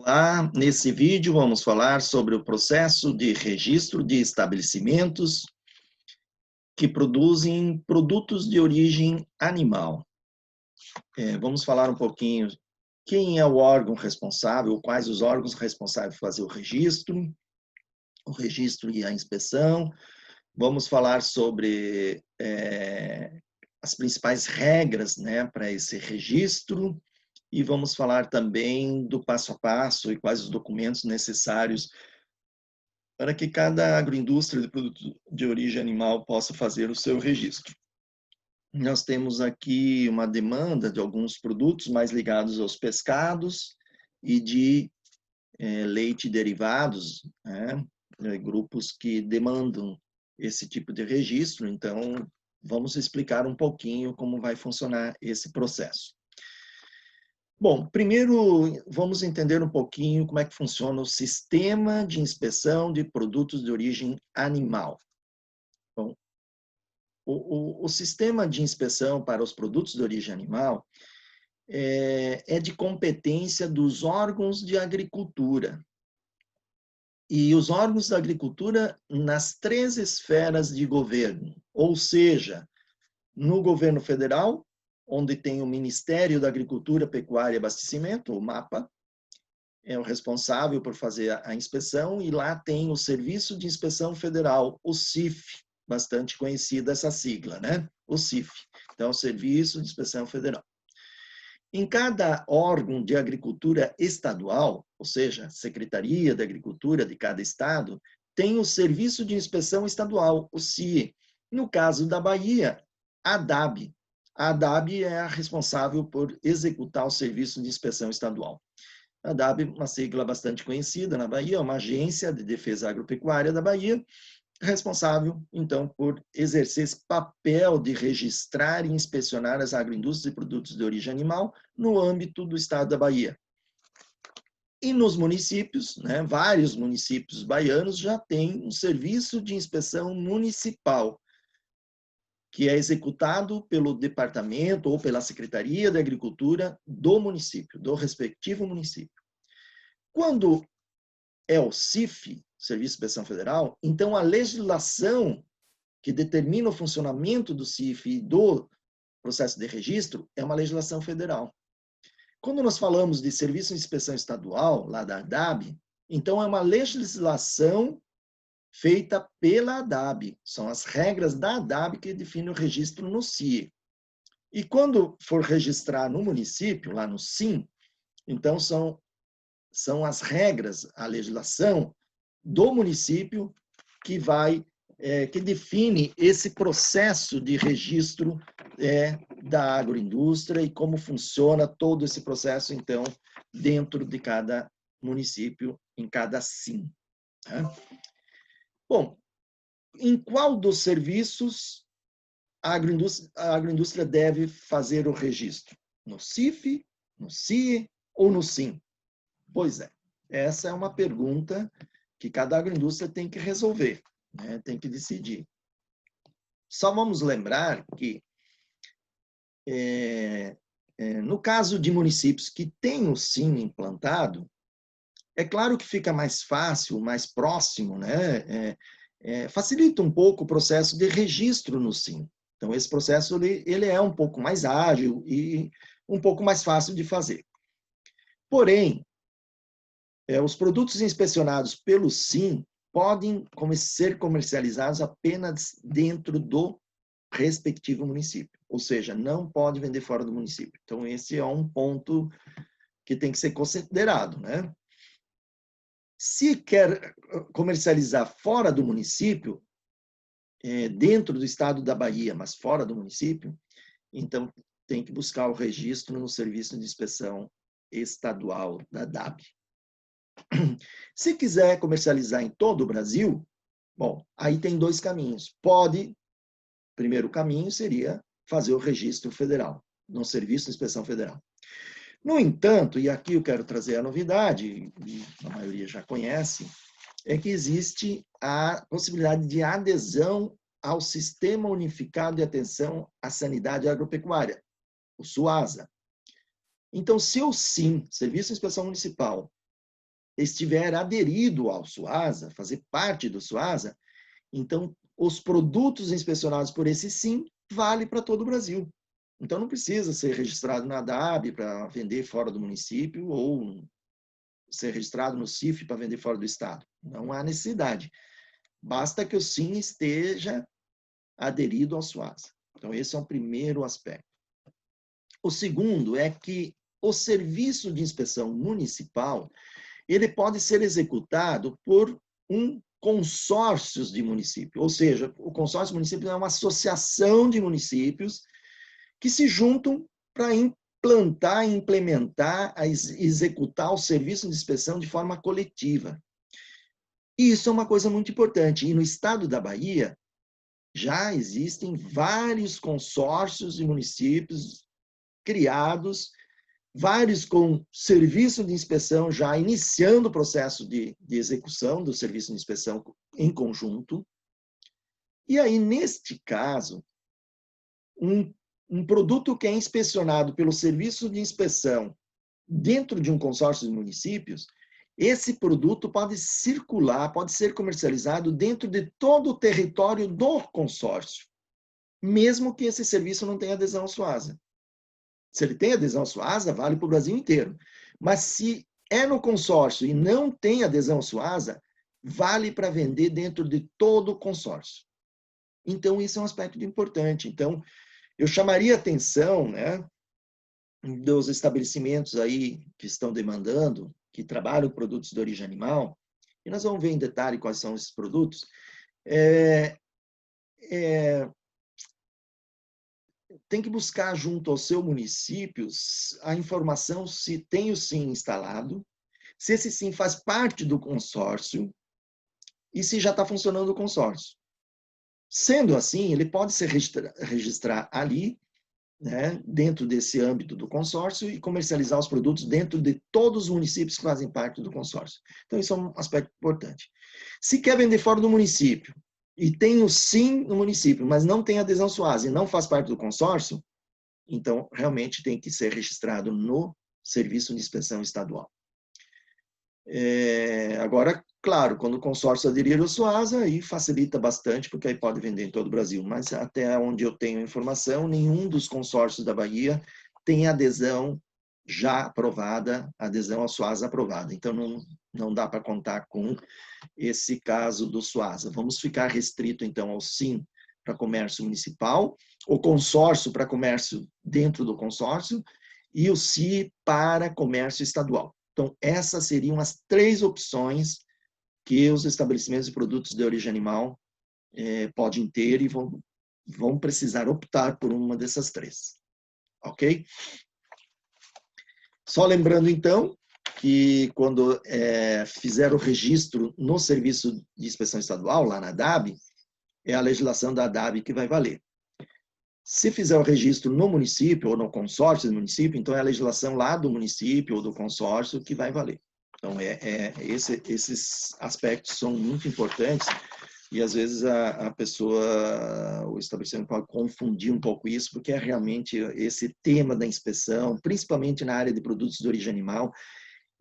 Olá, nesse vídeo vamos falar sobre o processo de registro de estabelecimentos que produzem produtos de origem animal. Vamos falar um pouquinho quem é o órgão responsável, quais os órgãos responsáveis por fazer o registro e a inspeção. Vamos falar sobre as principais regras, para esse registro. E vamos falar também do passo a passo e quais os documentos necessários para que cada agroindústria de produto de origem animal possa fazer o seu registro. Nós temos aqui uma demanda de alguns produtos mais ligados aos pescados e de leite derivados, grupos que demandam esse tipo de registro. Então, vamos explicar um pouquinho como vai funcionar esse processo. Bom, primeiro vamos entender um pouquinho como é que funciona o sistema de inspeção de produtos de origem animal. Bom, o sistema de inspeção para os produtos de origem animal é de competência dos órgãos de agricultura. E os órgãos da agricultura nas 3 esferas de governo, ou seja, no governo federal, onde tem o Ministério da Agricultura, Pecuária e Abastecimento, o MAPA, é o responsável por fazer a inspeção, e lá tem o Serviço de Inspeção Federal, o CIF, bastante conhecida essa sigla, O CIF, então, o Serviço de Inspeção Federal. Em cada órgão de agricultura estadual, ou seja, Secretaria da Agricultura de cada estado, tem o Serviço de Inspeção Estadual, o CIE. No caso da Bahia, a ADAB. A ADAB é a responsável por executar o Serviço de Inspeção Estadual. A ADAB, uma sigla bastante conhecida na Bahia, é uma agência de defesa agropecuária da Bahia, responsável, então, por exercer esse papel de registrar e inspecionar as agroindústrias e produtos de origem animal no âmbito do estado da Bahia. E nos municípios, vários municípios baianos já têm um serviço de inspeção municipal, que é executado pelo departamento ou pela Secretaria da Agricultura do município, do respectivo município. Quando é o CIF, Serviço de Inspeção Federal, então a legislação que determina o funcionamento do CIF e do processo de registro é uma legislação federal. Quando nós falamos de Serviço de Inspeção Estadual, lá da ADAB, então é uma legislação feita pela ADAB. São as regras da ADAB que definem o registro no CIE. E quando for registrar no município, lá no SIM, então são as regras, a legislação do município que que define esse processo de registro da agroindústria e como funciona todo esse processo, então, dentro de cada município, em cada SIM. Bom, em qual dos serviços a agroindústria deve fazer o registro? No CIF, no CIE ou no SIM? Pois é, essa é uma pergunta que cada agroindústria tem que resolver, tem que decidir. Só vamos lembrar que, no caso de municípios que têm o SIM implantado, é claro que fica mais fácil, mais próximo, facilita um pouco o processo de registro no SIM. Então, esse processo ele é um pouco mais ágil e um pouco mais fácil de fazer. Porém, os produtos inspecionados pelo SIM podem ser comercializados apenas dentro do respectivo município, ou seja, não pode vender fora do município. Então, esse é um ponto que tem que ser considerado, Se quer comercializar fora do município, dentro do estado da Bahia, mas fora do município, então tem que buscar o registro no Serviço de Inspeção Estadual da ADAB. Se quiser comercializar em todo o Brasil, bom, aí tem 2 caminhos. O primeiro caminho seria fazer o registro federal, no Serviço de Inspeção Federal. No entanto, e aqui eu quero trazer a novidade, e a maioria já conhece, é que existe a possibilidade de adesão ao Sistema Unificado de Atenção à Sanidade Agropecuária, o SUASA. Então, se o SIM, Serviço de Inspeção Municipal, estiver aderido ao SUASA, fazer parte do SUASA, então os produtos inspecionados por esse SIM vale para todo o Brasil. Então não precisa ser registrado na ADAB para vender fora do município ou ser registrado no CIF para vender fora do estado. Não há necessidade. Basta que o SIM esteja aderido ao SUASA. Então esse é o primeiro aspecto. O segundo é que o serviço de inspeção municipal, ele pode ser executado por um consórcio de municípios, ou seja, o consórcio de municípios é uma associação de municípios que se juntam para implantar, implementar, executar o serviço de inspeção de forma coletiva. E isso é uma coisa muito importante. E no estado da Bahia, já existem vários consórcios de municípios criados, vários com serviço de inspeção já iniciando o processo de execução do serviço de inspeção em conjunto. E aí, neste caso, um produto que é inspecionado pelo serviço de inspeção dentro de um consórcio de municípios, esse produto pode circular, pode ser comercializado dentro de todo o território do consórcio, mesmo que esse serviço não tenha adesão ao SUASA. Se ele tem adesão ao SUASA, vale para o Brasil inteiro. Mas se é no consórcio e não tem adesão ao SUASA, vale para vender dentro de todo o consórcio. Então, isso é um aspecto importante. Então, eu chamaria a atenção, né, dos estabelecimentos aí que estão demandando, que trabalham produtos de origem animal, e nós vamos ver em detalhe quais são esses produtos, tem que buscar junto ao seu município a informação se tem o SIM instalado, se esse SIM faz parte do consórcio e se já está funcionando o consórcio. Sendo assim, ele pode se registrar ali, né, dentro desse âmbito do consórcio e comercializar os produtos dentro de todos os municípios que fazem parte do consórcio. Então, isso é um aspecto importante. Se quer vender fora do município e tem o SIM no município, mas não tem adesão SUASA e não faz parte do consórcio, então, realmente tem que ser registrado no Serviço de Inspeção Estadual. Agora, claro, quando o consórcio aderir ao SUASA, aí facilita bastante, porque aí pode vender em todo o Brasil. Mas até onde eu tenho informação, nenhum dos consórcios da Bahia tem adesão já aprovada, adesão ao SUASA aprovada. Então, não dá para contar com esse caso do SUASA. Vamos ficar restrito, então, ao SIM para comércio municipal, o consórcio para comércio dentro do consórcio e o SI para comércio estadual. Então, essas seriam as 3 opções que os estabelecimentos de produtos de origem animal podem ter e vão precisar optar por uma dessas 3. Ok? Só lembrando, então, que quando fizer o registro no Serviço de Inspeção Estadual, lá na ADAB, é a legislação da ADAB que vai valer. Se fizer o registro no município ou no consórcio do município, então é a legislação lá do município ou do consórcio que vai valer. Então, esses aspectos são muito importantes e, às vezes, a pessoa, o estabelecimento pode confundir um pouco isso, porque é realmente esse tema da inspeção, principalmente na área de produtos de origem animal,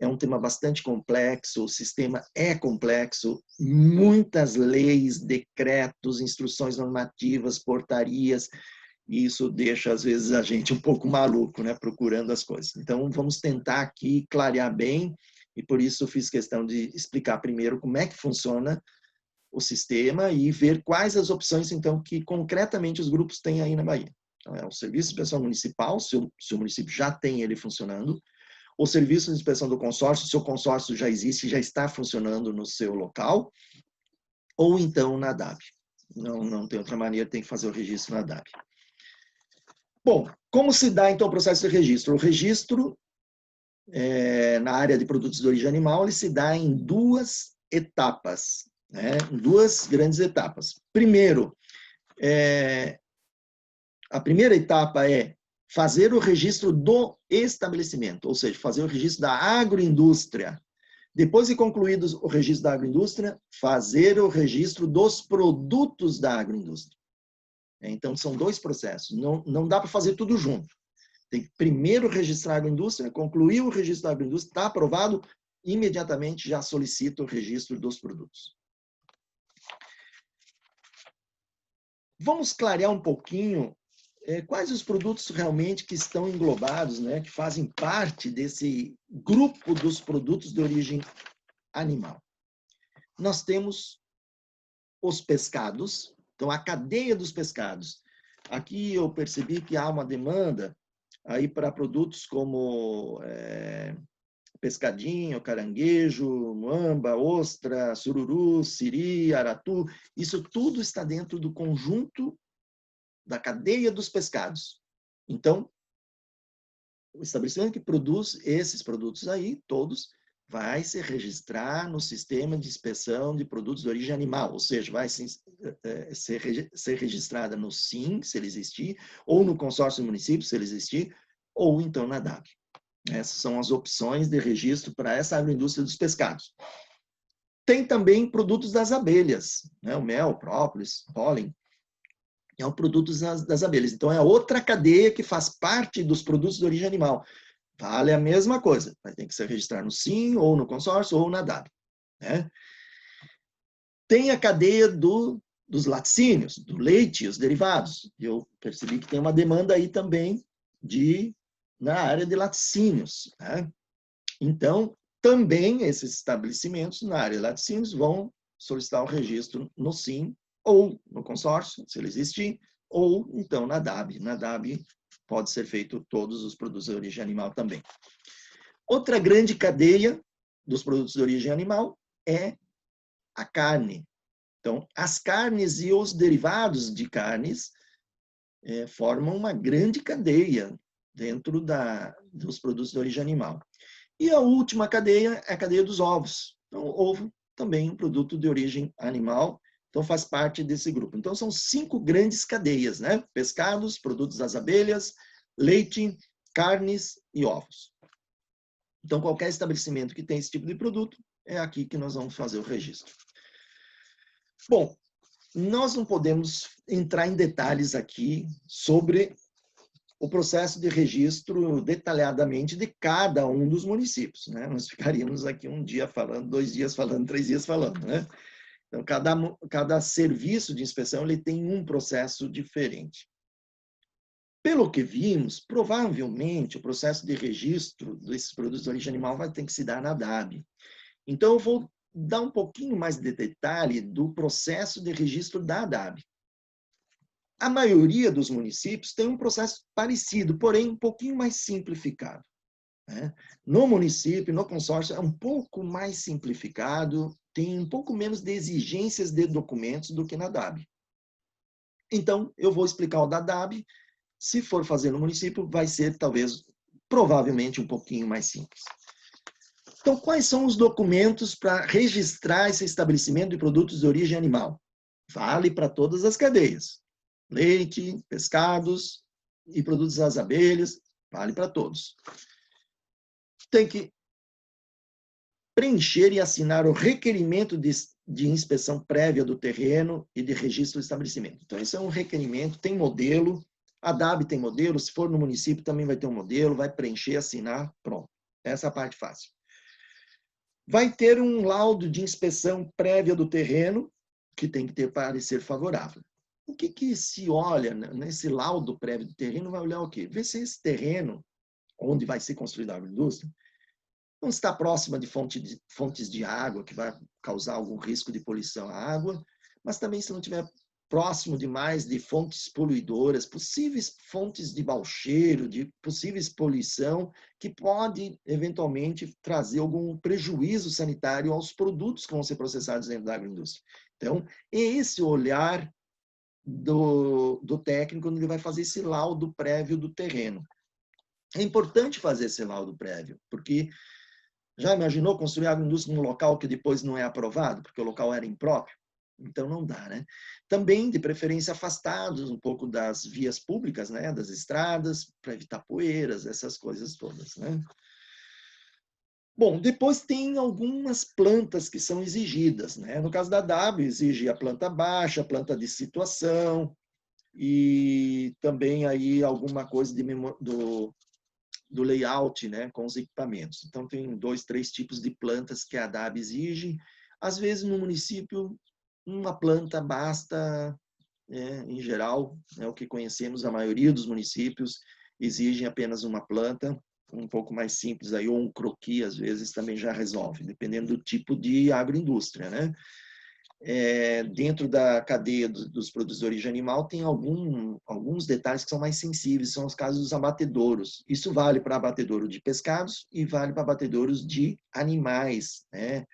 é um tema bastante complexo, o sistema é complexo, muitas leis, decretos, instruções normativas, portarias, e isso deixa, às vezes, a gente um pouco maluco, né, procurando as coisas. Então, vamos tentar aqui clarear bem, e por isso eu fiz questão de explicar primeiro como é que funciona o sistema e ver quais as opções, então, que concretamente os grupos têm aí na Bahia. Então, é o Serviço de Inspeção Municipal, se o município já tem ele funcionando, o Serviço de Inspeção do Consórcio, se o consórcio já existe, já está funcionando no seu local, ou então na ADAB. Não tem outra maneira, tem que fazer o registro na ADAB. Bom, como se dá, então, o processo de registro? O registro, na área de produtos de origem animal, ele se dá em 2 etapas, né? Em 2 grandes etapas. Primeiro, a primeira etapa é fazer o registro do estabelecimento, ou seja, fazer o registro da agroindústria. Depois de concluído o registro da agroindústria, fazer o registro dos produtos da agroindústria. Então, são 2 processos. Não dá para fazer tudo junto. Tem que primeiro registrar a agroindústria, concluir o registro da agroindústria, está aprovado, imediatamente já solicita o registro dos produtos. Vamos clarear um pouquinho quais os produtos realmente que estão englobados, né, que fazem parte desse grupo dos produtos de origem animal. Nós temos os pescados, então a cadeia dos pescados. Aqui eu percebi que há uma demanda aí para produtos como pescadinho, caranguejo, muamba, ostra, sururu, siri, aratu. Isso tudo está dentro do conjunto da cadeia dos pescados. Então, o estabelecimento que produz esses produtos aí, todos, vai se registrar no sistema de inspeção de produtos de origem animal, ou seja, vai ser registrada no SIM, se ele existir, ou no consórcio do município, se ele existir, ou então na DAB. Essas são as opções de registro para essa agroindústria dos pescados. Tem também produtos das abelhas, né? O mel, própolis, pólen, é um produto das abelhas. Então, é outra cadeia que faz parte dos produtos de origem animal. Vale a mesma coisa. Vai ter que ser registrado no SIM, ou no consórcio, ou na DAB. Né? Tem a cadeia dos laticínios, do leite e os derivados. Eu percebi que tem uma demanda aí também na área de laticínios. Né? Então, também esses estabelecimentos na área de laticínios vão solicitar o registro no SIM, ou no consórcio, se ele existir, ou então na DAB. Na DAB pode ser feito todos os produtos de origem animal também. Outra grande cadeia dos produtos de origem animal é a carne. Então, as carnes e os derivados de carnes formam uma grande cadeia dentro dos produtos de origem animal. E a última cadeia é a cadeia dos ovos. Então, o ovo também é um produto de origem animal, então faz parte desse grupo. Então, são 5 grandes cadeias, né? Pescados, produtos das abelhas, leite, carnes e ovos. Então, qualquer estabelecimento que tem esse tipo de produto, é aqui que nós vamos fazer o registro. Bom, nós não podemos entrar em detalhes aqui sobre o processo de registro detalhadamente de cada um dos municípios, né? Nós ficaríamos aqui um dia falando, 2 dias falando, 3 dias falando, né? Então, cada serviço de inspeção ele tem um processo diferente. Pelo que vimos, provavelmente o processo de registro desses produtos de origem animal vai ter que se dar na DAB. Então, eu vou dar um pouquinho mais de detalhe do processo de registro da DAB. A maioria dos municípios tem um processo parecido, porém um pouquinho mais simplificado. Né? No município, no consórcio, é um pouco mais simplificado, tem um pouco menos de exigências de documentos do que na DAB. Então, eu vou explicar o da DAB. Se for fazer no município, vai ser, talvez, provavelmente, um pouquinho mais simples. Então, quais são os documentos para registrar esse estabelecimento de produtos de origem animal? Vale para todas as cadeias. Leite, pescados e produtos das abelhas, vale para todos. Tem que preencher e assinar o requerimento de inspeção prévia do terreno e de registro do estabelecimento. Então, esse é um requerimento, tem modelo, a DAB tem modelo, se for no município também vai ter um modelo, vai preencher, assinar, pronto. Essa é a parte fácil. Vai ter um laudo de inspeção prévia do terreno, que tem que ter parecer favorável. O que se olha nesse laudo prévio do terreno? Vai olhar o quê? Ver se esse terreno, onde vai ser construída a agroindústria, não está próxima de fontes de água, que vai causar algum risco de poluição à água, mas também se não estiver próximo demais de fontes poluidoras, possíveis fontes de mau cheiro, de possíveis poluição, que pode, eventualmente, trazer algum prejuízo sanitário aos produtos que vão ser processados dentro da agroindústria. Então, é esse olhar do técnico quando ele vai fazer esse laudo prévio do terreno. É importante fazer esse laudo prévio, porque já imaginou construir agroindústria num local que depois não é aprovado, porque o local era impróprio? Então não dá, né? Também, de preferência, afastados um pouco das vias públicas, né? Das estradas, para evitar poeiras, essas coisas todas, né? Bom, depois tem algumas plantas que são exigidas, né? No caso da DAB, exige a planta baixa, a planta de situação, e também aí alguma coisa do layout, né, com os equipamentos. Então, tem 2, 3 tipos de plantas que a ADAB exige. Às vezes, no município, uma planta basta, em geral, é o que conhecemos, a maioria dos municípios exigem apenas uma planta, um pouco mais simples, aí, ou um croquis, às vezes, também já resolve, dependendo do tipo de agroindústria, né? Dentro da cadeia dos produtos de origem animal, tem alguns detalhes que são mais sensíveis, são os casos dos abatedouros. Isso vale para abatedouro de pescados e vale para abatedouros de animais, né?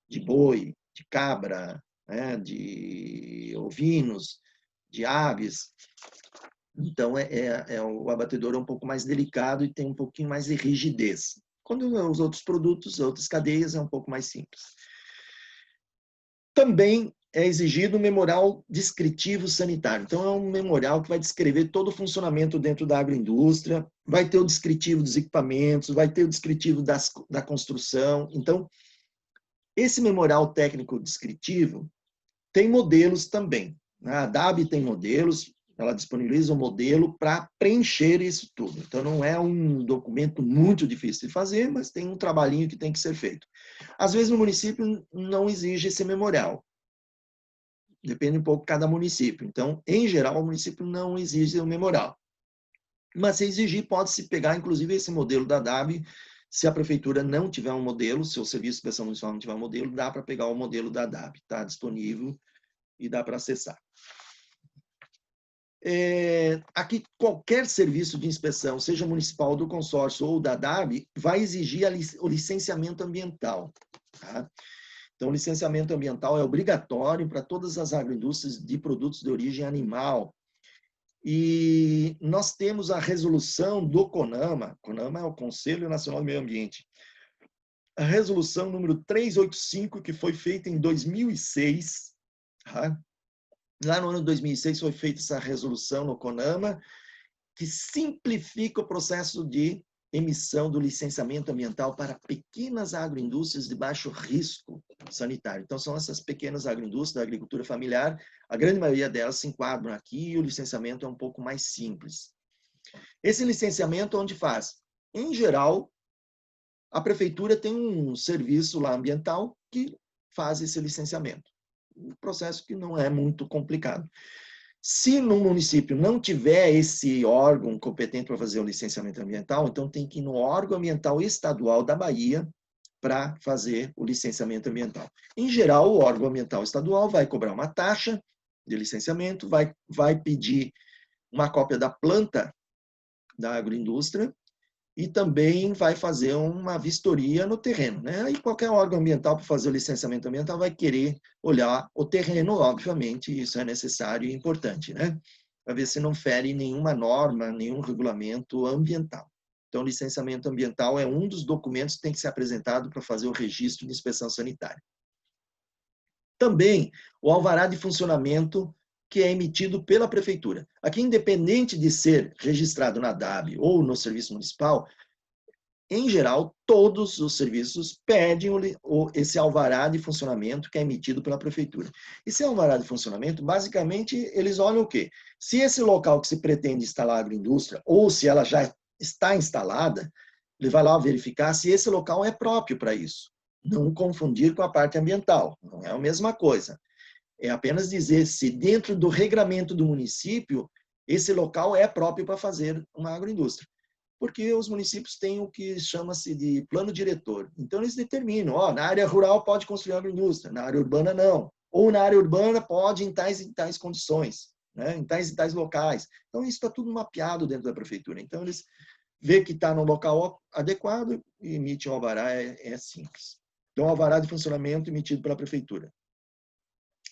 De boi, de cabra, né? De ovinos, de aves. Então, o abatedouro é um pouco mais delicado e tem um pouquinho mais de rigidez. Quando os outros produtos, outras cadeias, é um pouco mais simples. Também é exigido um memorial descritivo sanitário. Então, é um memorial que vai descrever todo o funcionamento dentro da agroindústria, vai ter o descritivo dos equipamentos, vai ter o descritivo da construção. Então, esse memorial técnico descritivo tem modelos também. A ADAB tem modelos, ela disponibiliza um modelo para preencher isso tudo. Então, não é um documento muito difícil de fazer, mas tem um trabalhinho que tem que ser feito. Às vezes, no município, não exige esse memorial. Depende um pouco de cada município. Então, em geral, o município não exige o memorial. Mas, se exigir, pode-se pegar, inclusive, esse modelo da DAB. Se a prefeitura não tiver um modelo, se o Serviço de Inspeção Municipal não tiver um modelo, dá para pegar o modelo da DAB. Está disponível e dá para acessar. Aqui, qualquer serviço de inspeção, seja municipal, do consórcio ou da DAB, vai exigir o licenciamento ambiental. Tá? Então, o licenciamento ambiental é obrigatório para todas as agroindústrias de produtos de origem animal. E nós temos a resolução do CONAMA, CONAMA é o Conselho Nacional do Meio Ambiente, a resolução número 385, que foi feita em 2006, tá? Lá no ano de 2006 foi feita essa resolução no CONAMA, que simplifica o processo de emissão do licenciamento ambiental para pequenas agroindústrias de baixo risco sanitário. Então, são essas pequenas agroindústrias da agricultura familiar, a grande maioria delas se enquadram aqui e o licenciamento é um pouco mais simples. Esse licenciamento, onde faz? Em geral, a prefeitura tem um serviço lá ambiental que faz esse licenciamento. Um processo que não é muito complicado. Se no município não tiver esse órgão competente para fazer o licenciamento ambiental, então tem que ir no órgão ambiental estadual da Bahia para fazer o licenciamento ambiental. Em geral, o órgão ambiental estadual vai cobrar uma taxa de licenciamento, vai pedir uma cópia da planta da agroindústria e também vai fazer uma vistoria no terreno, né? Aí qualquer órgão ambiental para fazer o licenciamento ambiental vai querer olhar o terreno, obviamente, isso é necessário e importante, né? Para ver se não fere nenhuma norma, nenhum regulamento ambiental. Então, o licenciamento ambiental é um dos documentos que tem que ser apresentado para fazer o registro de inspeção sanitária. Também o alvará de funcionamento que é emitido pela prefeitura. Aqui, independente de ser registrado na DAB ou no serviço municipal, em geral, todos os serviços pedem esse alvará de funcionamento que é emitido pela prefeitura. Esse alvará de funcionamento, basicamente, eles olham o quê? Se esse local que se pretende instalar a agroindústria, ou se ela já está instalada, ele vai lá verificar se esse local é próprio para isso. Não confundir com a parte ambiental, não é a mesma coisa. É apenas dizer se dentro do regramento do município, esse local é próprio para fazer uma agroindústria. Porque os municípios têm o que chama-se de plano diretor. Então, eles determinam, na área rural pode construir agroindústria, na área urbana não. Ou na área urbana pode em tais e tais condições, né? Em tais e tais locais. Então, isso está tudo mapeado dentro da prefeitura. Então, eles vê que está no local adequado e emite um alvará, é simples. Então, alvará de funcionamento emitido pela prefeitura.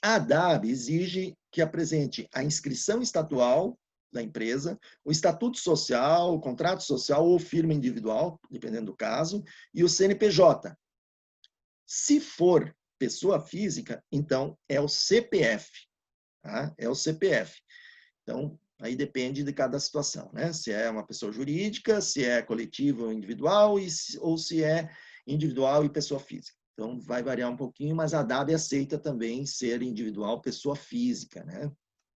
A ADAB exige que apresente a inscrição estatual da empresa, o estatuto social, o contrato social ou firma individual, dependendo do caso, e o CNPJ. Se for pessoa física, então é o CPF. Tá? É o CPF. Então, aí depende de cada situação, né? Se é uma pessoa jurídica, se é coletivo ou individual, ou se é individual e pessoa física. Então, vai variar um pouquinho, mas a DAB aceita também ser individual, pessoa física, né?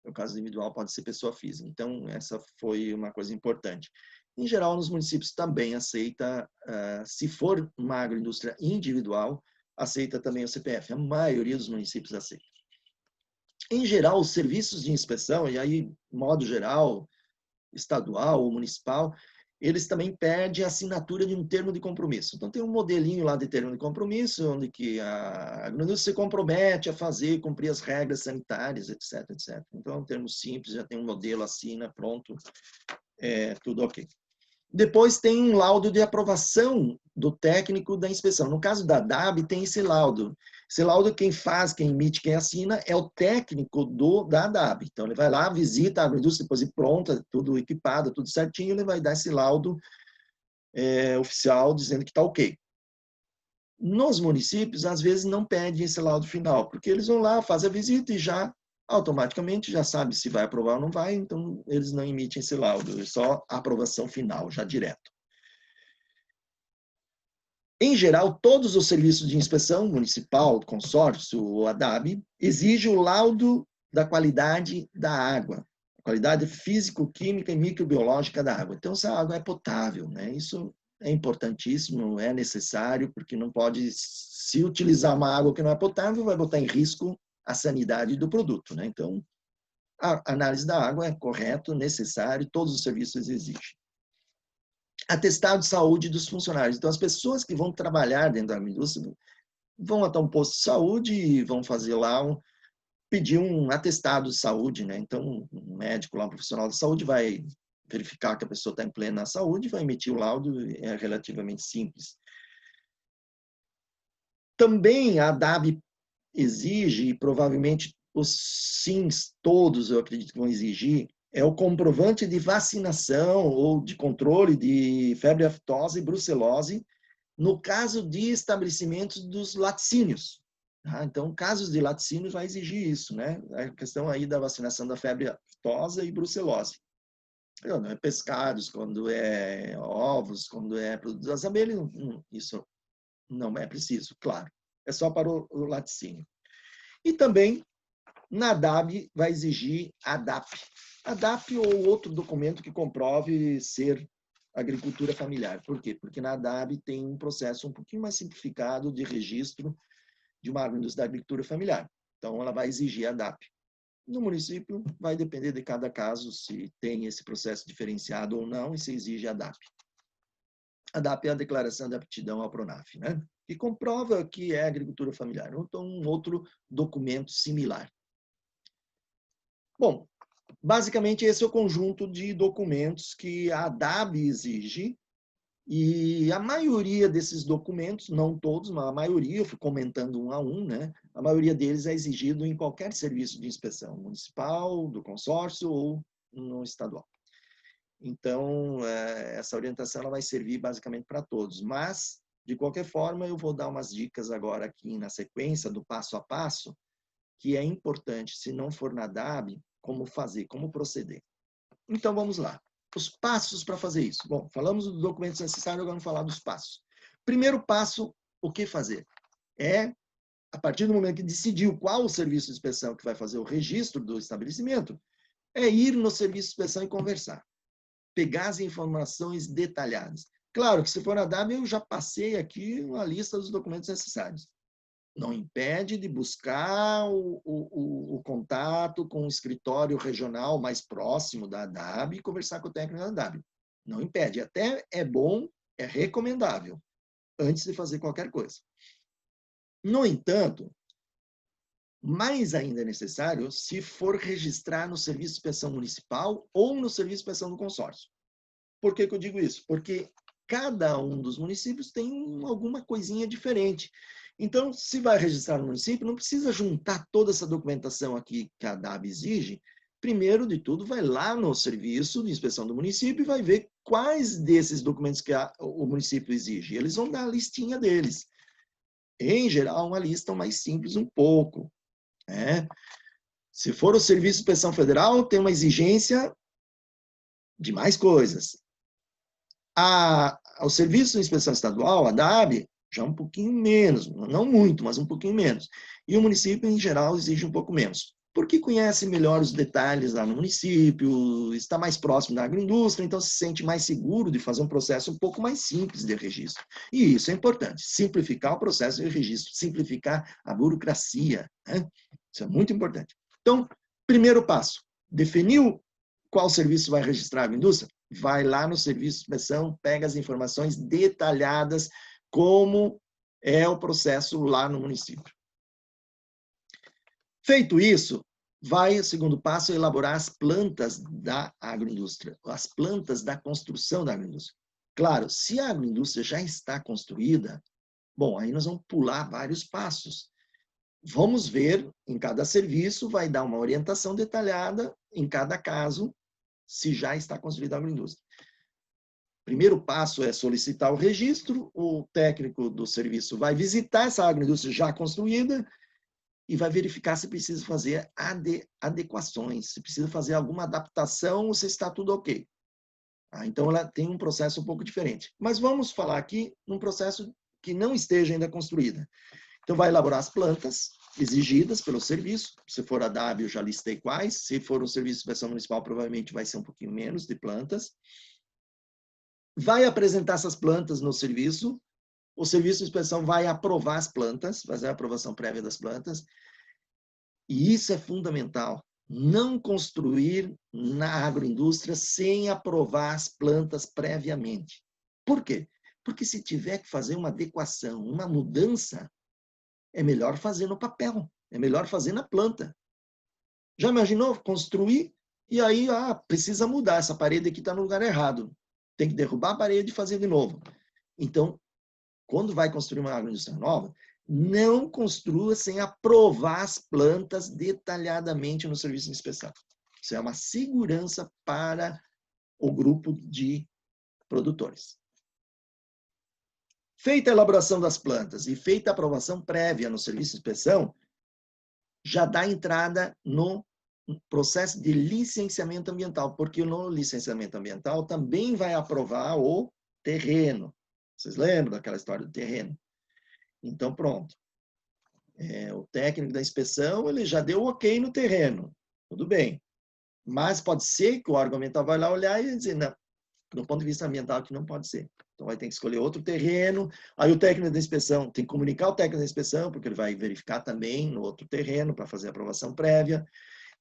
No caso individual, pode ser pessoa física. Então, essa foi uma coisa importante. Em geral, nos municípios também aceita, se for uma agroindústria individual, aceita também o CPF. A maioria dos municípios aceita. Em geral, os serviços de inspeção, e aí, de modo geral, estadual ou municipal, eles também pedem a assinatura de um termo de compromisso. Então, tem um modelinho lá de termo de compromisso, onde que a agroindústria se compromete a fazer, cumprir as regras sanitárias, etc, etc. Então, é um termo simples, já tem um modelo, assina, pronto, tudo ok. Depois tem um laudo de aprovação do técnico da inspeção. No caso da DAB, tem esse laudo. Esse laudo, quem faz, quem emite, quem assina, é o técnico da DAB. Então, ele vai lá, visita a agroindústria, depois de pronta, tudo equipado, tudo certinho, ele vai dar esse laudo oficial dizendo que está ok. Nos municípios, às vezes, não pedem esse laudo final, porque eles vão lá, fazem a visita e já automaticamente já sabe se vai aprovar ou não vai, então eles não emitem esse laudo, é só a aprovação final, já direto. Em geral, todos os serviços de inspeção municipal, consórcio ou ADAB, exigem o laudo da qualidade da água, a qualidade físico-química e microbiológica da água. Então, se a água é potável, né? Isso é importantíssimo, é necessário, porque não pode se utilizar uma água que não é potável, vai botar em risco a sanidade do produto, né? Então, a análise da água é correto, necessário, todos os serviços exigem. Atestado de saúde dos funcionários. Então, as pessoas que vão trabalhar dentro da indústria vão até um posto de saúde e vão fazer lá, pedir um atestado de saúde, né? Então, um médico lá, um profissional de saúde vai verificar que a pessoa está em plena saúde, vai emitir o laudo, é relativamente simples. Também a DAB exige, e provavelmente os SINs todos, eu acredito que vão exigir, é o comprovante de vacinação ou de controle de febre aftosa e brucelose, no caso de estabelecimentos dos laticínios. Tá? Então, casos de laticínios vai exigir isso, né? A questão aí da vacinação da febre aftosa e brucelose. Não é pescados, quando é ovos, quando é produtos das abelhas, isso não é preciso, claro. É só para o laticínio. E também, na DAB, vai exigir a DAP. A DAP ou outro documento que comprove ser agricultura familiar. Por quê? Porque na DAB tem um processo um pouquinho mais simplificado de registro de uma agroindústria da agricultura familiar. Então, ela vai exigir a DAP. No município, vai depender de cada caso se tem esse processo diferenciado ou não e se exige a DAP. A DAP é a declaração de aptidão ao PRONAF, né? Que comprova que é agricultura familiar. Então, um outro documento similar. Bom, basicamente esse é o conjunto de documentos que a DAB exige, e a maioria desses documentos, não todos, mas a maioria, eu fui comentando um a um, né? A maioria deles é exigido em qualquer serviço de inspeção, municipal, do consórcio ou no estadual. Então, essa orientação ela vai servir basicamente para todos, mas, de qualquer forma, eu vou dar umas dicas agora aqui na sequência do passo a passo, que é importante, se não for na DAB, como fazer, como proceder. Então, vamos lá. Os passos para fazer isso. Bom, falamos dos documentos necessários, agora vamos falar dos passos. Primeiro passo, o que fazer? A partir do momento que decidiu qual o serviço de inspeção que vai fazer o registro do estabelecimento, é ir no serviço de inspeção e conversar. Pegar as informações detalhadas. Claro que se for na DAB, eu já passei aqui uma lista dos documentos necessários. Não impede de buscar o contato com o escritório regional mais próximo da DAB e conversar com o técnico da DAB. Não impede. Até é bom, é recomendável, antes de fazer qualquer coisa. No entanto, mais ainda é necessário se for registrar no Serviço de Inspeção Municipal ou no Serviço de Inspeção do Consórcio. Por que eu digo isso? Porque cada um dos municípios tem alguma coisinha diferente. Então, se vai registrar no município, não precisa juntar toda essa documentação aqui que a DAB exige. Primeiro de tudo, vai lá no serviço de inspeção do município e vai ver quais desses documentos que o município exige. Eles vão dar a listinha deles. Em geral, uma lista mais simples um pouco. Né? Se for o Serviço de Inspeção Federal, tem uma exigência de mais coisas. O Serviço de Inspeção Estadual, a DAB, já um pouquinho menos, não muito, mas um pouquinho menos. E o município, em geral, exige um pouco menos. porque conhece melhor os detalhes lá no município, está mais próximo da agroindústria, então se sente mais seguro de fazer um processo um pouco mais simples de registro. E isso é importante, simplificar o processo de registro, simplificar a burocracia, né? Isso é muito importante. Então, primeiro passo, definiu qual serviço vai registrar a agroindústria? Vai lá no serviço de inspeção, pega as informações detalhadas, como é o processo lá no município. Feito isso, vai o segundo passo, elaborar as plantas da agroindústria, as plantas da construção da agroindústria. Claro, se a agroindústria já está construída, bom, aí nós vamos pular vários passos. Vamos ver, em cada serviço, vai dar uma orientação detalhada, em cada caso, se já está construída a agroindústria. Primeiro passo é solicitar o registro, o técnico do serviço vai visitar essa agroindústria já construída e vai verificar se precisa fazer adequações, se precisa fazer alguma adaptação ou se está tudo ok. Então, ela tem um processo um pouco diferente. Mas vamos falar aqui num processo que não esteja ainda construída. Então, vai elaborar as plantas exigidas pelo serviço. Se for a W, eu já listei quais. Se for um serviço de inspeção municipal, provavelmente vai ser um pouquinho menos de plantas. Vai apresentar essas plantas no serviço. O serviço de inspeção vai aprovar as plantas, fazer a aprovação prévia das plantas. E isso é fundamental. Não construir na agroindústria sem aprovar as plantas previamente. Por quê? Porque se tiver que fazer uma adequação, uma mudança, é melhor fazer no papel, é melhor fazer na planta. Já imaginou construir e aí precisa mudar, essa parede aqui está no lugar errado. Tem que derrubar a parede e fazer de novo. Então, quando vai construir uma agroindústria nova, não construa sem aprovar as plantas detalhadamente no serviço de inspeção. Isso é uma segurança para o grupo de produtores. Feita a elaboração das plantas e feita a aprovação prévia no serviço de inspeção, já dá entrada no processo de licenciamento ambiental, porque no licenciamento ambiental também vai aprovar o terreno. Vocês lembram daquela história do terreno? Então, pronto. O técnico da inspeção, ele já deu ok no terreno. Tudo bem. Mas pode ser que o órgão ambiental vai lá olhar e dizer, não, do ponto de vista ambiental, que não pode ser. Então, vai ter que escolher outro terreno. Aí o técnico da inspeção tem que comunicar o técnico da inspeção, porque ele vai verificar também no outro terreno para fazer a aprovação prévia.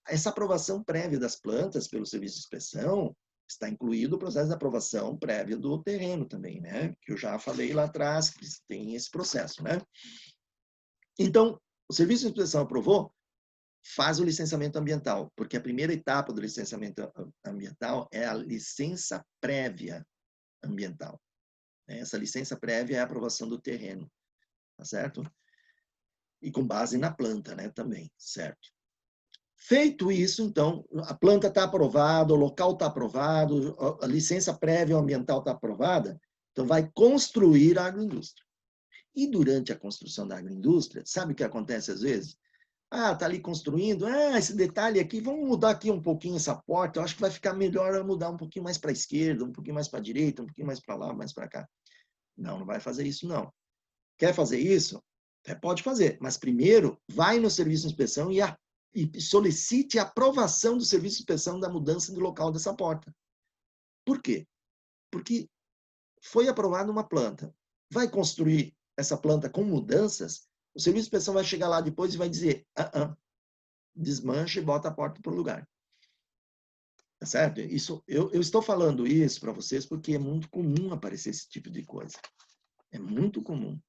Essa aprovação prévia das plantas pelo serviço de inspeção está incluído o processo de aprovação prévia do terreno também, né? Que eu já falei lá atrás, que tem esse processo, né? Então, o serviço de inspeção aprovou, faz o licenciamento ambiental, porque a primeira etapa do licenciamento ambiental é a licença prévia ambiental. Essa licença prévia é a aprovação do terreno, tá certo? E com base na planta, né, também, certo? Feito isso, então, a planta está aprovada, o local está aprovado, a licença prévia ambiental está aprovada, então vai construir a agroindústria. E durante a construção da agroindústria, sabe o que acontece às vezes? Tá ali construindo, esse detalhe aqui, vamos mudar aqui um pouquinho essa porta, eu acho que vai ficar melhor eu mudar um pouquinho mais para a esquerda, um pouquinho mais para a direita, um pouquinho mais para lá, mais para cá. Não, não vai fazer isso, não. Quer fazer isso? Pode fazer, mas primeiro vai no serviço de inspeção e solicite a aprovação do serviço de inspeção da mudança de local dessa porta. Por quê? Porque foi aprovada uma planta. Vai construir essa planta com mudanças, o serviço de inspeção vai chegar lá depois e vai dizer, desmancha e bota a porta para o lugar. Tá certo? Eu estou falando isso para vocês porque é muito comum aparecer esse tipo de coisa. É muito comum.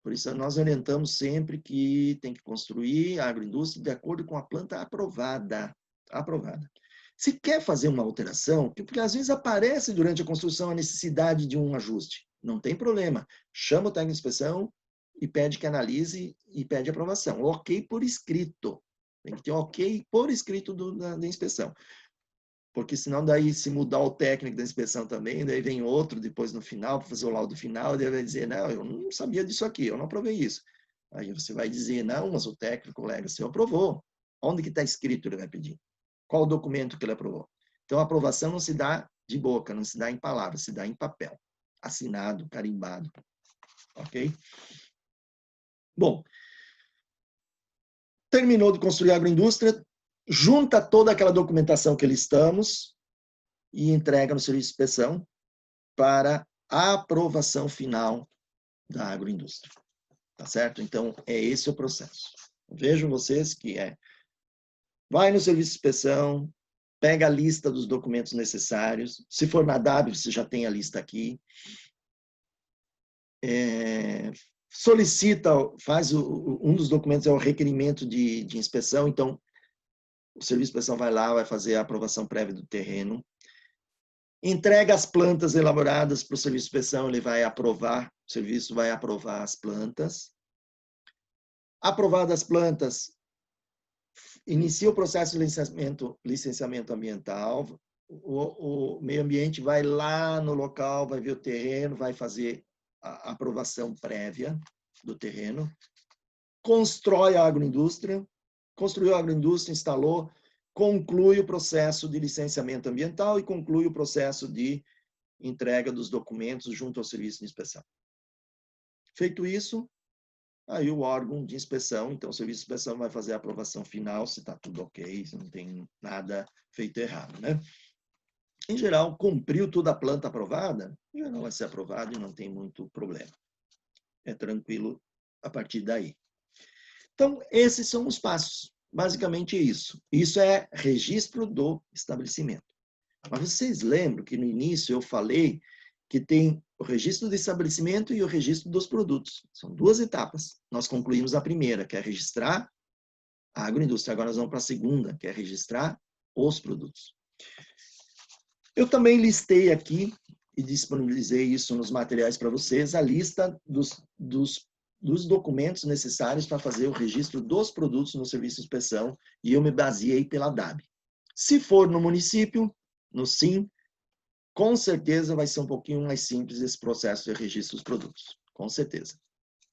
Por isso, nós orientamos sempre que tem que construir a agroindústria de acordo com a planta aprovada. Aprovada. Se quer fazer uma alteração, porque às vezes aparece durante a construção a necessidade de um ajuste, não tem problema. Chama o técnico de inspeção e pede que analise e pede aprovação. Ok por escrito. Tem que ter ok por escrito da inspeção. Porque senão daí se mudar o técnico da inspeção também, daí vem outro depois no final, para fazer o laudo final, e ele vai dizer, não, eu não sabia disso aqui, eu não aprovei isso. Aí você vai dizer, não, mas o técnico, colega seu, aprovou. Onde que está escrito, ele vai pedir? Qual o documento que ele aprovou? Então, a aprovação não se dá de boca, não se dá em palavras, se dá em papel. Assinado, carimbado. Ok? Bom, Terminou de construir a agroindústria, junta toda aquela documentação que listamos e entrega no serviço de inspeção para a aprovação final da agroindústria. Tá certo? Então, é esse o processo. Vejam vocês que vai no serviço de inspeção, pega a lista dos documentos necessários. Se for na W, você já tem a lista aqui. Solicita, faz um dos documentos é o requerimento de inspeção. Então, o serviço de inspeção vai lá, vai fazer a aprovação prévia do terreno. Entrega as plantas elaboradas para o serviço de inspeção, ele vai aprovar, o serviço vai aprovar as plantas. Aprovadas as plantas, inicia o processo de licenciamento ambiental, o meio ambiente vai lá no local, vai ver o terreno, vai fazer a aprovação prévia do terreno, constrói a agroindústria, construiu a agroindústria, instalou, conclui o processo de licenciamento ambiental e conclui o processo de entrega dos documentos junto ao serviço de inspeção. Feito isso, aí o órgão de inspeção, então o serviço de inspeção vai fazer a aprovação final, se está tudo ok, se não tem nada feito errado, né? Em geral, cumpriu toda a planta aprovada, em geral vai ser aprovado e não tem muito problema. É tranquilo a partir daí. Então, esses são os passos. Basicamente isso. Isso é registro do estabelecimento. Mas vocês lembram que no início eu falei que tem o registro do estabelecimento e o registro dos produtos. São duas etapas. Nós concluímos a primeira, que é registrar a agroindústria. Agora nós vamos para a segunda, que é registrar os produtos. Eu também listei aqui e disponibilizei isso nos materiais para vocês, a lista dos documentos necessários para fazer o registro dos produtos no serviço de inspeção, e eu me baseei pela DAB. Se for no município, no SIM, com certeza vai ser um pouquinho mais simples esse processo de registro dos produtos, com certeza.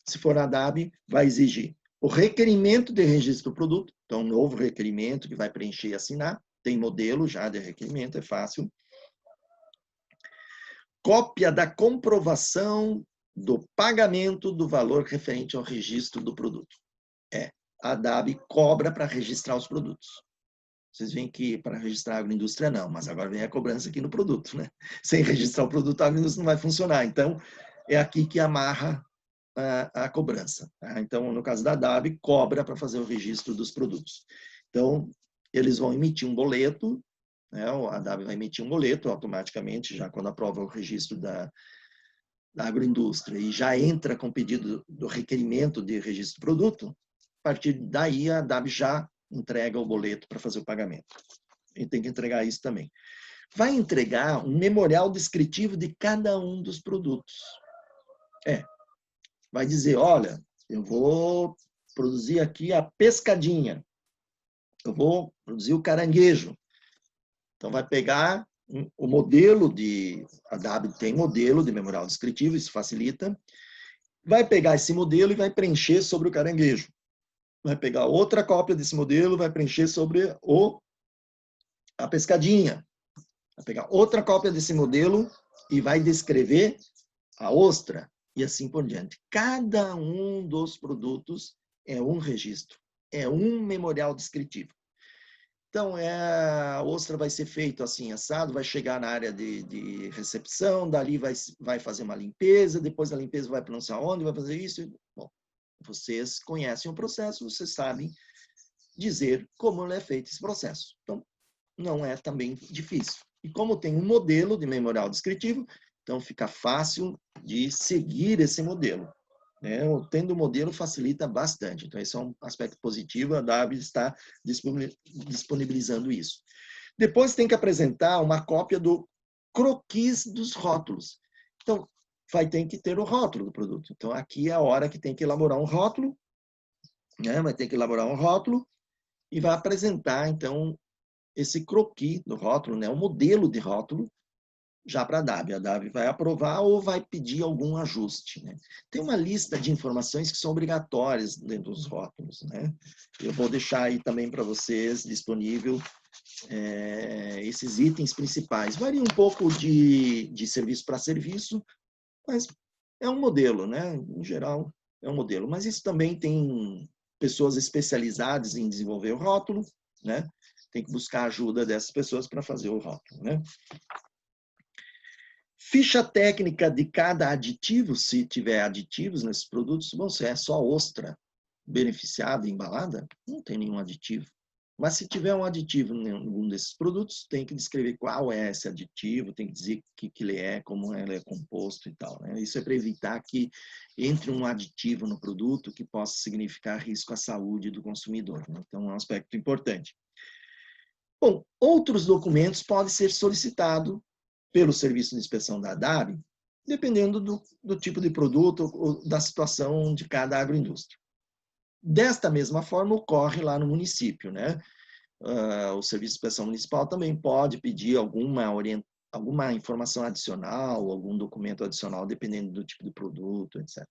Se for na DAB, vai exigir o requerimento de registro do produto, então um novo requerimento que vai preencher e assinar, tem modelo já de requerimento, é fácil. Cópia da comprovação do pagamento do valor referente ao registro do produto. A DAB cobra para registrar os produtos. Vocês veem que para registrar a agroindústria não, mas agora vem a cobrança aqui no produto, né? Sem registrar o produto, a agroindústria não vai funcionar. Então, é aqui que amarra a cobrança. Tá? Então, no caso da DAB, cobra para fazer o registro dos produtos. Então, eles vão emitir um boleto, né? A DAB vai emitir um boleto automaticamente, já quando aprova o registro da agroindústria e já entra com o pedido do requerimento de registro do produto, a partir daí a DAB já entrega o boleto para fazer o pagamento. E tem que entregar isso também. Vai entregar um memorial descritivo de cada um dos produtos. Vai dizer, olha, eu vou produzir aqui a pescadinha. Eu vou produzir o caranguejo. Então, vai pegar o modelo a DAB tem modelo de memorial descritivo, isso facilita. Vai pegar esse modelo e vai preencher sobre o caranguejo. Vai pegar outra cópia desse modelo, vai preencher sobre a pescadinha. Vai pegar outra cópia desse modelo e vai descrever a ostra, e assim por diante. Cada um dos produtos é um registro, é um memorial descritivo. Então, a ostra vai ser feito assim, assado, vai chegar na área de recepção, dali vai fazer uma limpeza, depois da limpeza vai para não sei aonde, vai fazer isso. Bom, vocês conhecem o processo, vocês sabem dizer como é feito esse processo. Então, não é também difícil. E como tem um modelo de memorial descritivo, então fica fácil de seguir esse modelo. Tendo o modelo facilita bastante. Então, esse é um aspecto positivo, a DAB está disponibilizando isso. Depois tem que apresentar uma cópia do croquis dos rótulos. Então, vai ter que ter o rótulo do produto. Então, aqui é a hora que tem que elaborar um rótulo, vai ter que elaborar um rótulo e vai apresentar, então, esse croquis do rótulo, o modelo de rótulo, já para a DAB. A DAB vai aprovar ou vai pedir algum ajuste. Tem uma lista de informações que são obrigatórias dentro dos rótulos. Eu vou deixar aí também para vocês disponível esses itens principais. Varia um pouco de serviço para serviço, mas é um modelo, em geral é um modelo. Mas isso também tem pessoas especializadas em desenvolver o rótulo, né? Tem que buscar a ajuda dessas pessoas para fazer o rótulo, né? Ficha técnica de cada aditivo, se tiver aditivos nesses produtos, bom, se é só ostra beneficiada, embalada, não tem nenhum aditivo. Mas se tiver um aditivo em algum desses produtos, tem que descrever qual é esse aditivo, tem que dizer o que ele é, como ele é composto e tal, né? Isso é para evitar que entre um aditivo no produto que possa significar risco à saúde do consumidor, né? Então, é um aspecto importante. Bom, outros documentos podem ser solicitados pelo serviço de inspeção da ADAB, dependendo do tipo de produto ou da situação de cada agroindústria. Desta mesma forma, ocorre lá no município, né? O Serviço de Inspeção Municipal também pode pedir alguma informação adicional, algum documento adicional, dependendo do tipo de produto, etc.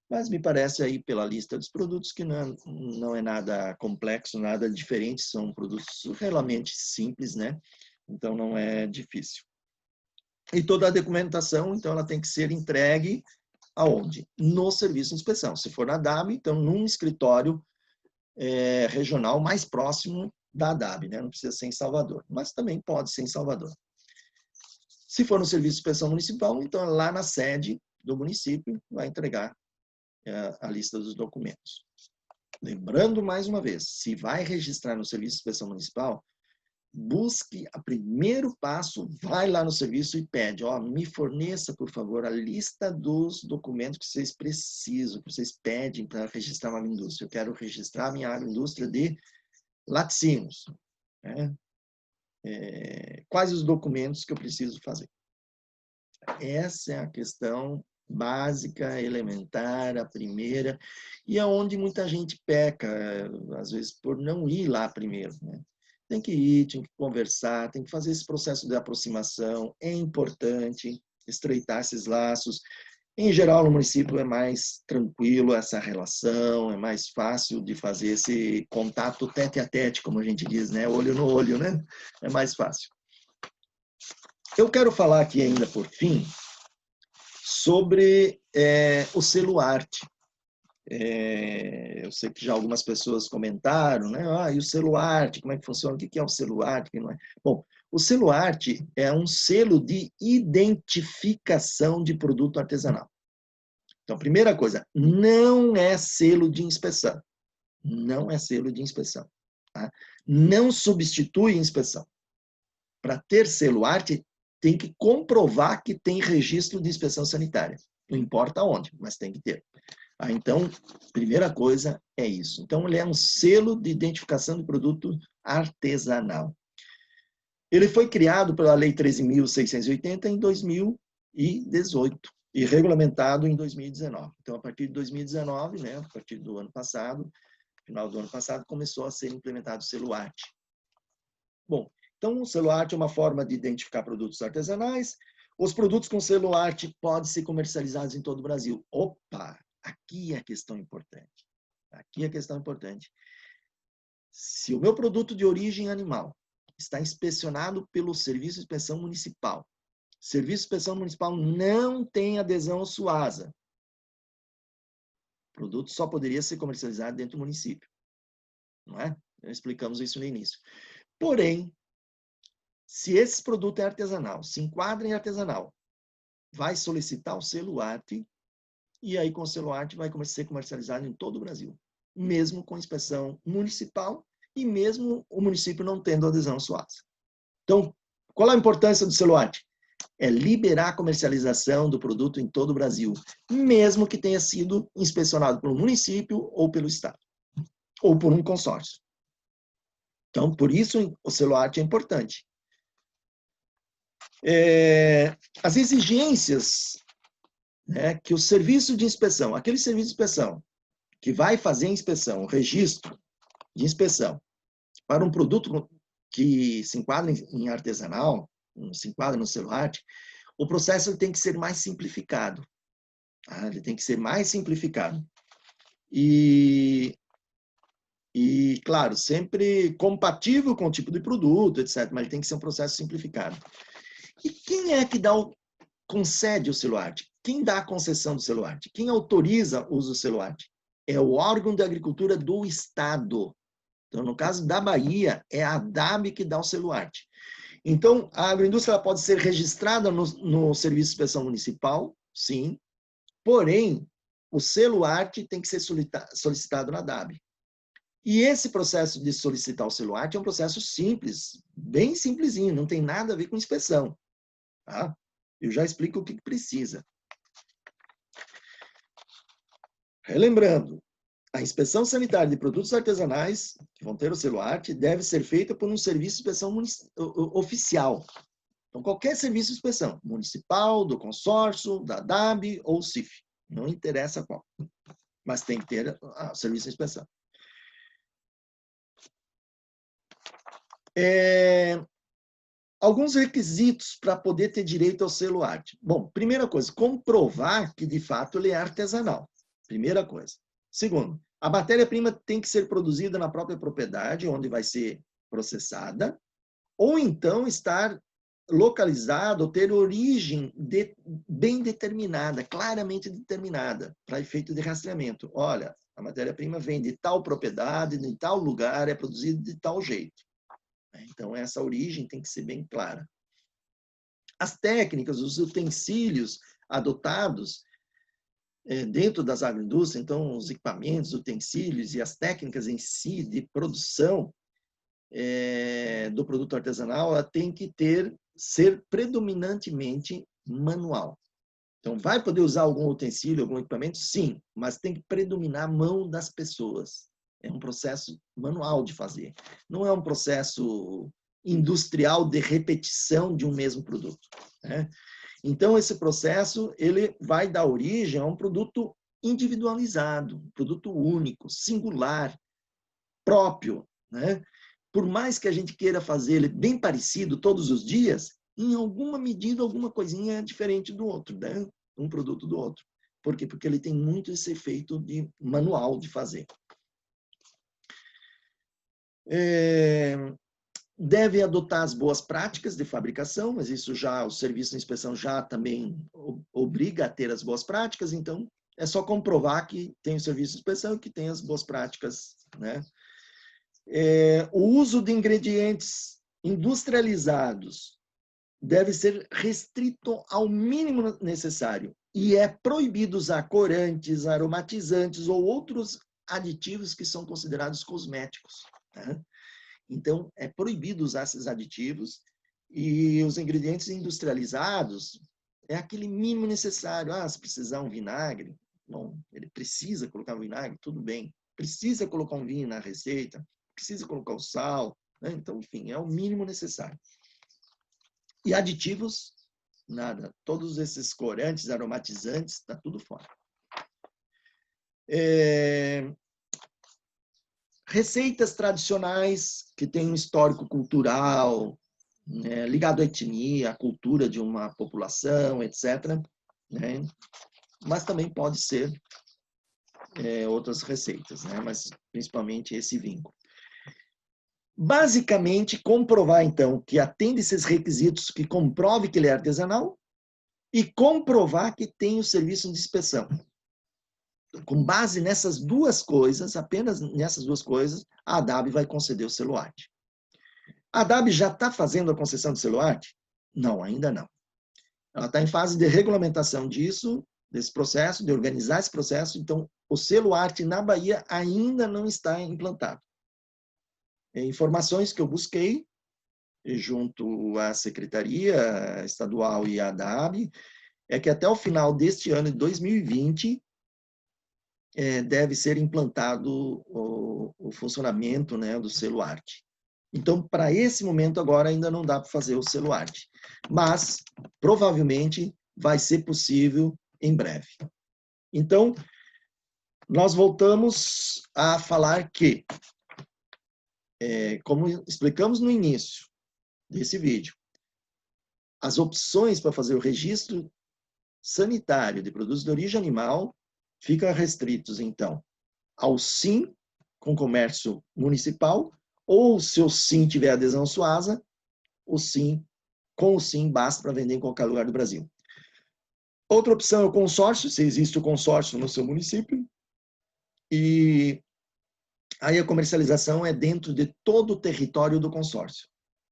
Mas me parece aí, pela lista dos produtos, que não é nada complexo, nada diferente, são produtos realmente simples, né? Então, não é difícil. E toda a documentação, então, ela tem que ser entregue aonde? No serviço de inspeção. Se for na ADAB, então, num escritório regional mais próximo da ADAB, né? Não precisa ser em Salvador, mas também pode ser em Salvador. Se for no serviço de inspeção municipal, então, lá na sede do município, vai entregar a lista dos documentos. Lembrando, mais uma vez, se vai registrar no serviço de inspeção municipal, busque o primeiro passo, vai lá no serviço e pede, me forneça, por favor, a lista dos documentos que vocês precisam, que vocês pedem para registrar uma agroindústria. Eu quero registrar a minha agroindústria de laticínios, né? Quais os documentos que eu preciso fazer? Essa é a questão básica, elementar, a primeira, e é onde muita gente peca, às vezes, por não ir lá primeiro, né? Tem que ir, tem que conversar, tem que fazer esse processo de aproximação, é importante estreitar esses laços. Em geral, no município é mais tranquilo essa relação, é mais fácil de fazer esse contato tete a tete, como a gente diz, né? Olho no olho, né? É mais fácil. Eu quero falar aqui ainda, por fim, sobre o selo arte. Eu sei que já algumas pessoas comentaram, né? E o selo arte, como é que funciona? O que é o selo arte? O que não é? Bom, o selo arte é um selo de identificação de produto artesanal. Então, primeira coisa, não é selo de inspeção. Não é selo de inspeção. Tá? Não substitui inspeção. Para ter selo arte, tem que comprovar que tem registro de inspeção sanitária. Não importa onde, mas tem que ter. Então, primeira coisa é isso. Então, ele é um selo de identificação de produto artesanal. Ele foi criado pela Lei 13.680 em 2018 e regulamentado em 2019. Então, a partir de 2019, né, a partir do ano passado, final do ano passado, começou a ser implementado o selo arte. Bom, então, o selo arte é uma forma de identificar produtos artesanais. Os produtos com selo arte podem ser comercializados em todo o Brasil. Opa! Aqui é a questão importante. Aqui é a questão importante. Se o meu produto de origem animal está inspecionado pelo Serviço de Inspeção Municipal, o Serviço de Inspeção Municipal não tem adesão ao SUASA, o produto só poderia ser comercializado dentro do município. Não é? Já explicamos isso no início. Porém, se esse produto é artesanal, se enquadra em artesanal, vai solicitar o selo arte, e aí com o selo arte vai ser comercializado em todo o Brasil, mesmo com inspeção municipal e mesmo o município não tendo adesão ao SUASA. Então, qual a importância do selo arte? É liberar a comercialização do produto em todo o Brasil, mesmo que tenha sido inspecionado pelo município ou pelo Estado, ou por um consórcio. Então, por isso o selo arte é importante. As exigências, né, que o serviço de inspeção, aquele serviço de inspeção que vai fazer a inspeção, o registro de inspeção para um produto que se enquadra em artesanal, se enquadra no selo arte, o processo tem que ser mais simplificado. Tá? Ele tem que ser mais simplificado. E, claro, sempre compatível com o tipo de produto, etc. Mas ele tem que ser um processo simplificado. E quem é que concede o selo arte? Quem dá a concessão do selo arte? Quem autoriza o uso do selo arte? é o órgão de agricultura do Estado. Então, no caso da Bahia, é a ADAB que dá o selo arte. Então, a agroindústria pode ser registrada no Serviço de Inspeção Municipal, sim, porém, o selo arte tem que ser solicitado na ADAB. E esse processo de solicitar o selo arte é um processo simples, bem simplesinho, não tem nada a ver com inspeção. Tá? Eu já explico o que precisa. Relembrando, a inspeção sanitária de produtos artesanais, que vão ter o selo arte, deve ser feita por um serviço de inspeção oficial. Então, qualquer serviço de inspeção, municipal, do consórcio, da DAB ou CIF, não interessa qual, mas tem que ter o serviço de inspeção. Alguns requisitos para poder ter direito ao selo arte. Bom, primeira coisa, comprovar que, de fato, ele é artesanal. Primeira coisa. Segundo, a matéria-prima tem que ser produzida na própria propriedade, onde vai ser processada, ou então estar localizado, ou ter origem bem determinada, claramente determinada, para efeito de rastreamento. Olha, a matéria-prima vem de tal propriedade, de tal lugar, é produzida de tal jeito. Então, essa origem tem que ser bem clara. As técnicas, os utensílios adotados dentro das agroindústrias, então, os equipamentos, utensílios e as técnicas em si de produção do produto artesanal, ela tem que ser predominantemente manual. Então, vai poder usar algum utensílio, algum equipamento? Sim, mas tem que predominar a mão das pessoas. É um processo manual de fazer. Não é um processo industrial de repetição de um mesmo produto. Né? Então, esse processo ele vai dar origem a um produto individualizado, um produto único, singular, próprio. Né? Por mais que a gente queira fazer ele bem parecido todos os dias, em alguma medida, alguma coisinha é diferente do outro, né? Um produto do outro. Por quê? Porque ele tem muito esse efeito de manual de fazer. Deve adotar as boas práticas de fabricação, mas isso já, o serviço de inspeção já também obriga a ter as boas práticas, então é só comprovar que tem o serviço de inspeção e que tem as boas práticas, né? O uso de ingredientes industrializados deve ser restrito ao mínimo necessário e é proibido usar corantes, aromatizantes ou outros aditivos que são considerados cosméticos. Né? Então, é proibido usar esses aditivos e os ingredientes industrializados é aquele mínimo necessário. Se precisar um vinagre, bom, ele precisa colocar um vinagre, tudo bem. Precisa colocar um vinho na receita, precisa colocar o sal, né? Então, enfim, é o mínimo necessário. E aditivos, nada. Todos esses corantes, aromatizantes, está tudo fora. Receitas tradicionais que têm um histórico cultural, né, ligado à etnia, à cultura de uma população, etc. Né? Mas também pode ser outras receitas, né? Mas principalmente esse vínculo. Basicamente, comprovar, então, que atende esses requisitos, que comprove que ele é artesanal, e comprovar que tem o serviço de inspeção. Com base nessas duas coisas, apenas nessas duas coisas, a ADAB vai conceder o selo arte. A ADAB já está fazendo a concessão do selo arte? Não, ainda não. Ela está em fase de regulamentação desse processo, de organizar esse processo, então o selo arte na Bahia ainda não está implantado. Informações que eu busquei junto à Secretaria Estadual e à ADAB é que até o final deste ano de 2020 deve ser implantado o funcionamento, né, do selo arte. Então, para esse momento agora ainda não dá para fazer o selo arte, mas provavelmente vai ser possível em breve. Então, nós voltamos a falar que, como explicamos no início desse vídeo, as opções para fazer o registro sanitário de produtos de origem animal ficam restritos, então, ao SIM com comércio municipal, ou se o SIM tiver adesão SUASA, com o SIM basta para vender em qualquer lugar do Brasil. Outra opção é o consórcio, se existe o consórcio no seu município, E aí a comercialização é dentro de todo o território do consórcio.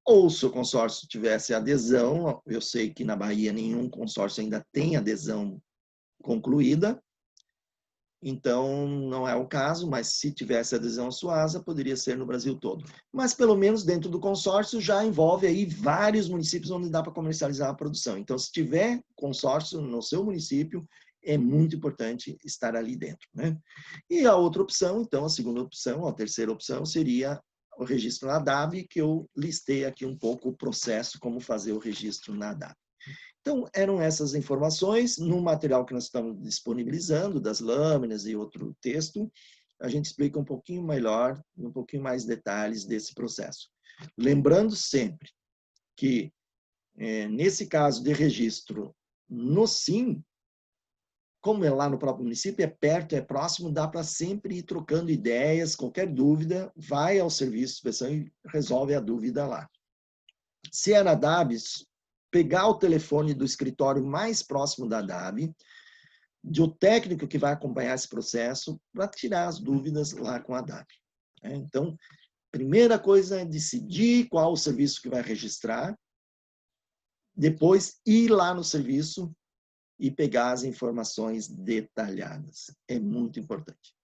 Ou se o consórcio tivesse adesão, eu sei que na Bahia nenhum consórcio ainda tem adesão concluída, então não é o caso, mas se tivesse adesão à Suasa, poderia ser no Brasil todo. Mas pelo menos dentro do consórcio já envolve aí vários municípios onde dá para comercializar a produção. Então, se tiver consórcio no seu município, é muito importante estar ali dentro, né? E a outra opção, então, a segunda opção, a terceira opção seria o registro na ADAB, que eu listei aqui um pouco o processo, como fazer o registro na ADAB. Então, eram essas informações. No material que nós estamos disponibilizando, das lâminas e outro texto, a gente explica um pouquinho melhor, um pouquinho mais detalhes desse processo. Lembrando sempre que, nesse caso de registro no SIM, como é lá no próprio município, é perto, é próximo, dá para sempre ir trocando ideias, qualquer dúvida, vai ao serviço de inspeção e resolve a dúvida lá. Se é na DAB, pegar o telefone do escritório mais próximo da DAB, do técnico que vai acompanhar esse processo, para tirar as dúvidas lá com a DAB. Então, primeira coisa é decidir qual o serviço que vai registrar, depois ir lá no serviço e pegar as informações detalhadas. É muito importante.